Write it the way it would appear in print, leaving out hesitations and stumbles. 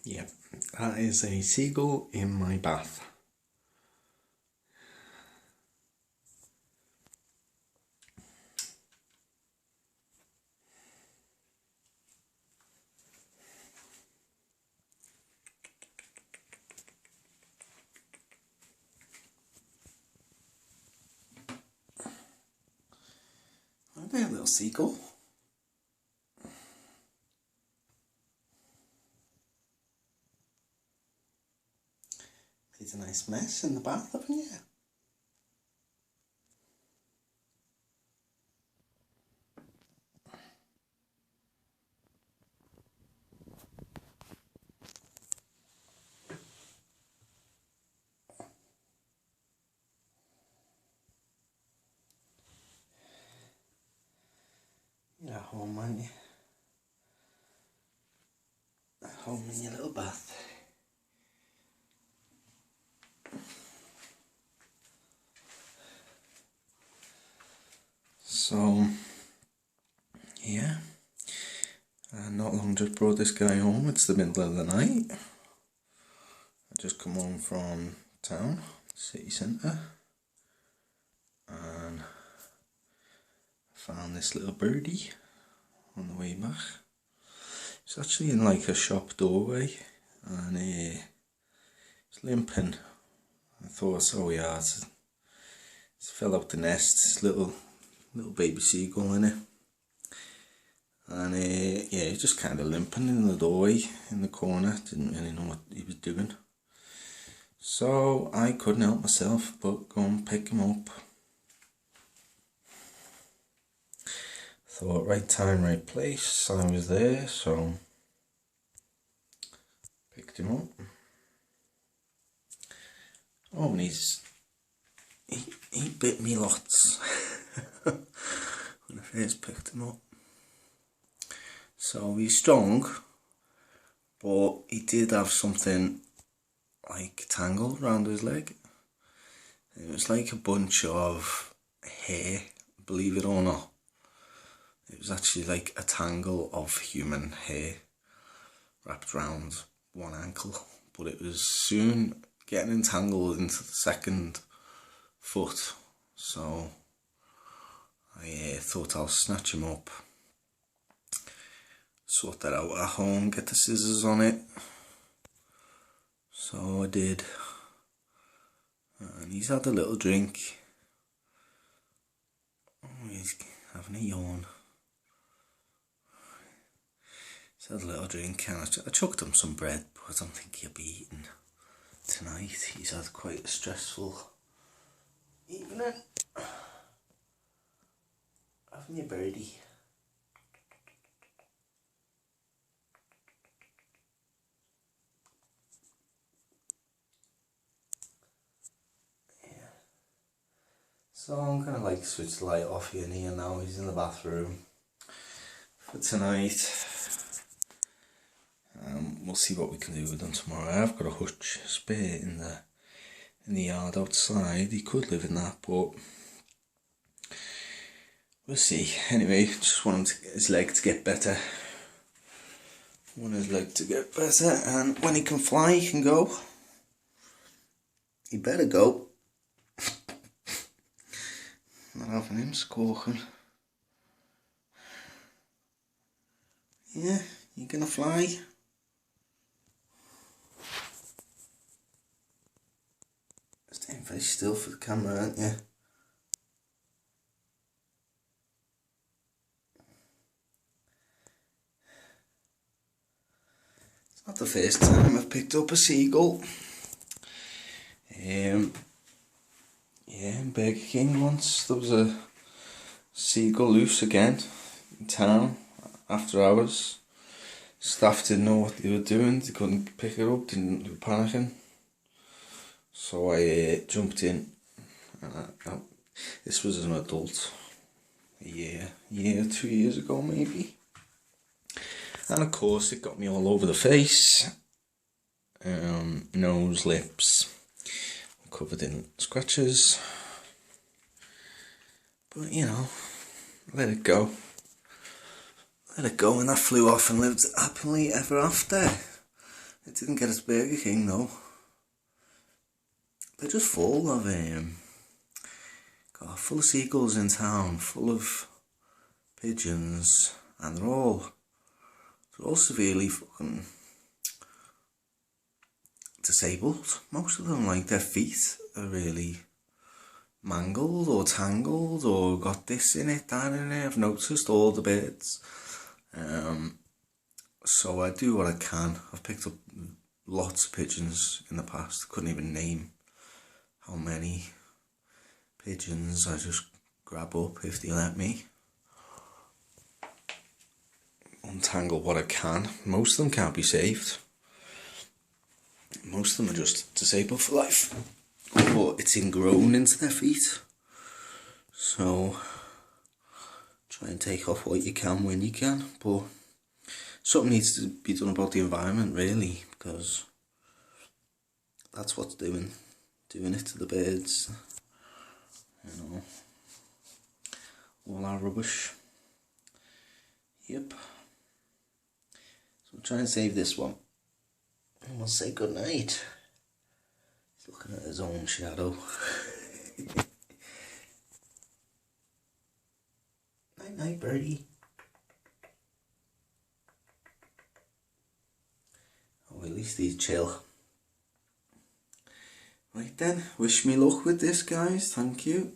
Yeah, that is a seagull in my bath. Hi there, little seagull. Made a nice mess in the bath, haven't you? You're at home, aren't you? At home in your little bath. So, yeah, not long just brought this guy home. It's the middle of the night. I just come home from town, city centre, and found this little birdie on the way back. It's actually in like a shop doorway, and it's limping. I thought, oh yeah, it's fell out the nest. It's little baby seagull in it, and yeah, he's just kind of limping in the doorway in the corner. Didn't really know what he was doing, so I couldn't help myself but go and pick him up. Thought right time, right place. I was there, so picked him up. Oh, and he bit me lots when I first picked him up. So he's strong, but he did have something like tangled around his leg. It was like a bunch of hair, believe it or not. It was actually like a tangle of human hair wrapped around one ankle, but it was soon getting entangled into the second foot, so I thought I'll snatch him up, sort that out at home, get the scissors on it. So I did, and he's had a little drink. Oh, he's having a yawn. He's had a little drink, and I chucked him some bread, but I don't think he'll be eating tonight. He's had quite a stressful evening. Haven't you, birdie? Yeah. So I'm gonna like switch the light off in here now. He's in the bathroom for tonight. We'll see what we can do with him tomorrow. I've got a hutch spare in the yard outside. He could live in that, but we'll see. Anyway, just want his leg to get better. And when he can fly, he can go. He better go. Not having him squawking. Yeah, you gonna fly? Staying very still for the camera, aren't you? It's not the first time I've picked up a seagull. Yeah, in Burger King once there was a seagull loose again in town after hours. Staff didn't know what they were doing, they couldn't pick it up, they were panicking. So I jumped in, and this was an adult, a year, 2 years ago maybe. And of course it got me all over the face, nose, lips, covered in scratches. But you know, let it go, and that flew off and lived happily ever after. It didn't get its Burger King though. They're just full of full of seagulls in town, full of pigeons, and they're all severely fucking disabled. Most of them, like, their feet are really mangled or tangled or got this in it, that in it. I've noticed all the birds. So I do what I can. I've picked up lots of pigeons in the past. Couldn't even name how many pigeons I just grab up if they let me. Untangle what I can. Most of them can't be saved. Most of them are just disabled for life. But it's ingrown into their feet. So try and take off what you can when you can. But something needs to be done about the environment, really, because that's what's doing it to the birds. You know, all our rubbish. Yep. So we'll try and save this one. And we'll say goodnight. He's looking at his own shadow. Night night, birdie. Oh, at least he's chill. Right then, wish me luck with this, guys. Thank you.